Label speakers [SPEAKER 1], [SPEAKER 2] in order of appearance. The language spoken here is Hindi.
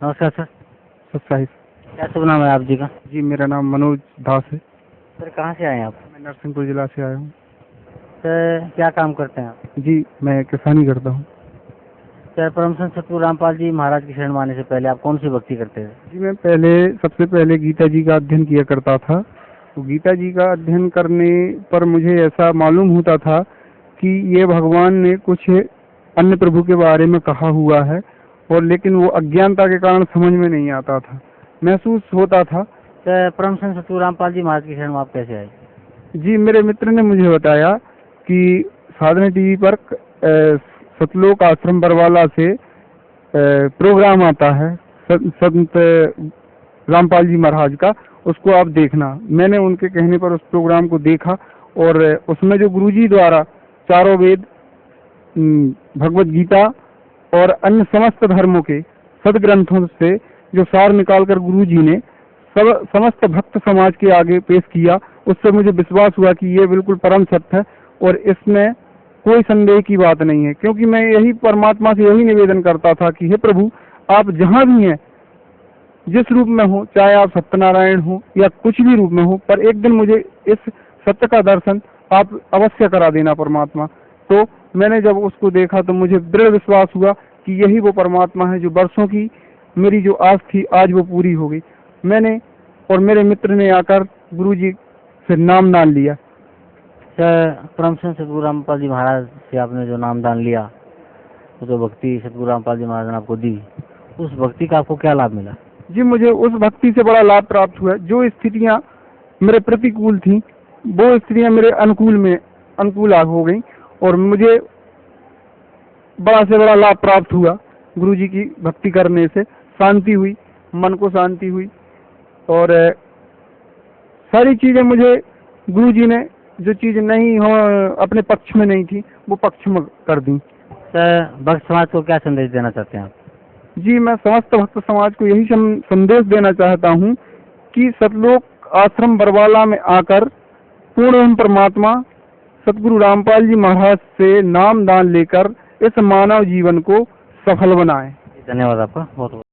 [SPEAKER 1] नमस्कार सर।
[SPEAKER 2] सत्साहित।
[SPEAKER 1] क्या शुभ नाम है आप जी का?
[SPEAKER 2] जी मेरा नाम मनोज दास है।
[SPEAKER 1] सर कहाँ से आए हैं आप?
[SPEAKER 2] मैं नरसिंहपुर जिला से आया हूँ।
[SPEAKER 1] सर क्या काम करते हैं आप?
[SPEAKER 2] जी मैं किसानी करता हूँ।
[SPEAKER 1] सर परम संत सतगुरु रामपाल जी महाराज की शरण में आने से पहले आप कौन सी भक्ति करते थे?
[SPEAKER 2] जी मैं सबसे पहले गीता जी का अध्ययन किया करता था। तो गीता जी का अध्ययन करने पर मुझे ऐसा मालूम होता था कि ये भगवान ने कुछ अन्य प्रभु के बारे में कहा हुआ है, और लेकिन वो अज्ञानता के कारण समझ में नहीं आता था, महसूस होता था।
[SPEAKER 1] सर परम संत सतगुरु रामपाल जी महाराज की शरण में आप कैसे आए?
[SPEAKER 2] जी मेरे मित्र ने मुझे बताया कि साधना टीवी पर सतलोक आश्रम बरवाला से प्रोग्राम आता है संत रामपाल जी महाराज का, उसको आप देखना। मैंने उनके कहने पर उस प्रोग्राम को देखा, और उसमें जो गुरुजी द्वारा चारों वेद, भगवत गीता और अन्य समस्त धर्मों के सदग्रंथों से जो सार निकालकर गुरुजी ने समस्त भक्त समाज के आगे पेश किया, उससे मुझे विश्वास हुआ कि ये बिल्कुल परम सत्य है और इसमें कोई संदेह की बात नहीं है। क्योंकि मैं यही परमात्मा से यही निवेदन करता था कि हे प्रभु, आप जहाँ भी हैं, जिस रूप में हो, चाहे आप सत्यनारायण हो या कुछ भी रूप में हो, पर एक दिन मुझे इस सत्य का दर्शन आप अवश्य करा देना परमात्मा। तो मैंने जब उसको देखा तो मुझे दृढ़ विश्वास हुआ कि यही वो परमात्मा है जो वर्षों की मेरी जो आस थी आज वो पूरी हो गई। मैंने और मेरे मित्र ने आकर गुरुजी से नामदान लिया।
[SPEAKER 1] सर परम संत सतगुरु रामपाल जी महाराज से आपने जो नामदान लिया, तो जो भक्ति सतगुरु रामपाल जी महाराज ने आपको दी, उस भक्ति का आपको क्या लाभ मिला?
[SPEAKER 2] जी मुझे उस भक्ति से बड़ा लाभ प्राप्त हुआ। जो स्थितियां मेरे प्रतिकूल थी वो स्थितियां मेरे अनुकूल हो गई, और मुझे बड़ा से बड़ा लाभ प्राप्त हुआ। गुरुजी की भक्ति करने से शांति हुई, मन को शांति हुई, और सारी चीजें मुझे गुरुजी ने जो चीज नहीं हो अपने पक्ष में नहीं थी वो पक्ष में कर दी।
[SPEAKER 1] सर भक्त समाज को क्या संदेश देना चाहते हैं आप?
[SPEAKER 2] जी मैं समस्त भक्त समाज को यही संदेश देना चाहता हूँ कि सतलोक आश्रम बरवाला में आकर पूर्ण परमात्मा सतगुरु रामपाल जी महाराज से नाम दान लेकर इस मानव जीवन को सफल बनाएं।
[SPEAKER 1] धन्यवाद आपका बहुत बहुत।